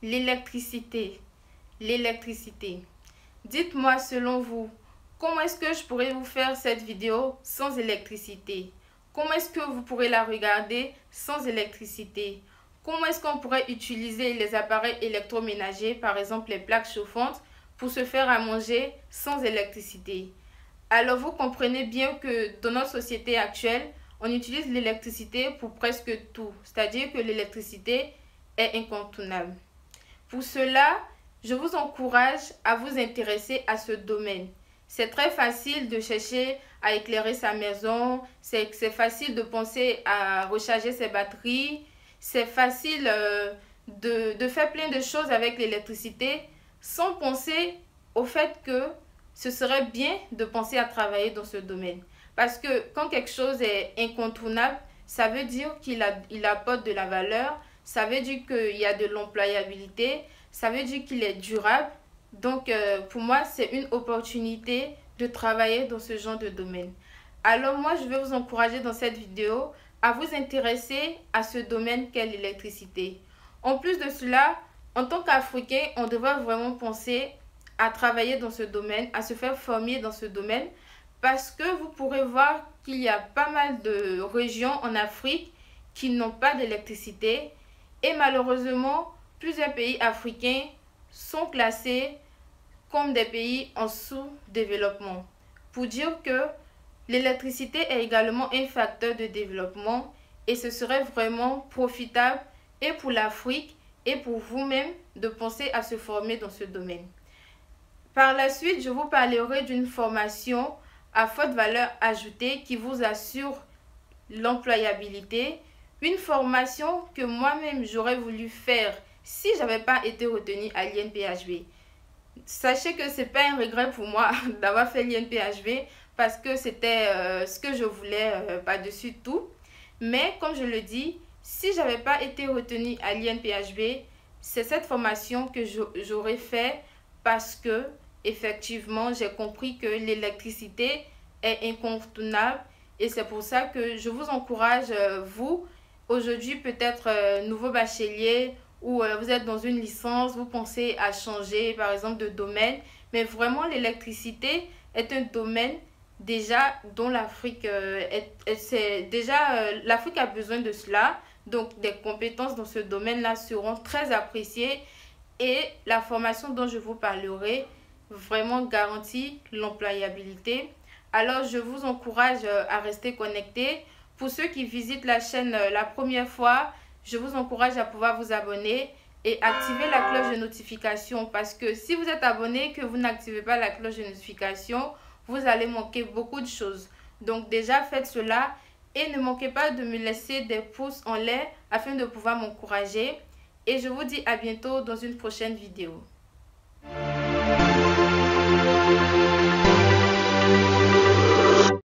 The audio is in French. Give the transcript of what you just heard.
L'électricité. L'électricité. Dites-moi selon vous, comment est-ce que je pourrais vous faire cette vidéo sans électricité? Comment est-ce que vous pourrez la regarder sans électricité? Comment est-ce qu'on pourrait utiliser les appareils électroménagers, par exemple les plaques chauffantes, pour se faire à manger sans électricité? Alors vous comprenez bien que dans notre société actuelle, on utilise l'électricité pour presque tout. C'est-à-dire que l'électricité est incontournable. Pour cela, je vous encourage à vous intéresser à ce domaine. C'est très facile de chercher à éclairer sa maison, c'est facile de penser à recharger ses batteries, c'est facile de faire plein de choses avec l'électricité sans penser au fait que ce serait bien de penser à travailler dans ce domaine. Parce que quand quelque chose est incontournable, ça veut dire qu'il apporte de la valeur, ça veut dire qu'il y a de l'employabilité, ça veut dire qu'il est durable. Donc, pour moi, c'est une opportunité de travailler dans ce genre de domaine. Alors, moi, je vais vous encourager dans cette vidéo à vous intéresser à ce domaine qu'est l'électricité. En plus de cela, en tant qu'Africain, on devrait vraiment penser à travailler dans ce domaine, à se faire former dans ce domaine, parce que vous pourrez voir qu'il y a pas mal de régions en Afrique qui n'ont pas d'électricité et malheureusement, plusieurs pays africains sont classés comme des pays en sous-développement. Pour dire que l'électricité est également un facteur de développement et ce serait vraiment profitable et pour l'Afrique et pour vous-même de penser à se former dans ce domaine. Par la suite, je vous parlerai d'une formation à forte valeur ajoutée qui vous assure l'employabilité. Une formation que moi-même j'aurais voulu faire si je n'avais pas été retenue à l'INPHB. Sachez que ce n'est pas un regret pour moi d'avoir fait l'INPHB parce que c'était ce que je voulais par-dessus tout. Mais comme je le dis, si je n'avais pas été retenue à l'INPHB, c'est cette formation que j'aurais fait parce que effectivement, j'ai compris que l'électricité est incontournable et c'est pour ça que je vous encourage, vous, aujourd'hui peut-être nouveau bachelier ou vous êtes dans une licence, vous pensez à changer par exemple de domaine, mais vraiment l'électricité est un domaine déjà dont l'Afrique l'Afrique a besoin de cela, donc des compétences dans ce domaine-là seront très appréciées et la formation dont je vous parlerai vraiment garantit l'employabilité. Alors je vous encourage à rester connecté. Pour ceux qui visitent la chaîne la première fois, je vous encourage à pouvoir vous abonner et activer la cloche de notification parce que si vous êtes abonné et que vous n'activez pas la cloche de notification, vous allez manquer beaucoup de choses. Donc déjà faites cela et ne manquez pas de me laisser des pouces en l'air afin de pouvoir m'encourager. Et je vous dis à bientôt dans une prochaine vidéo.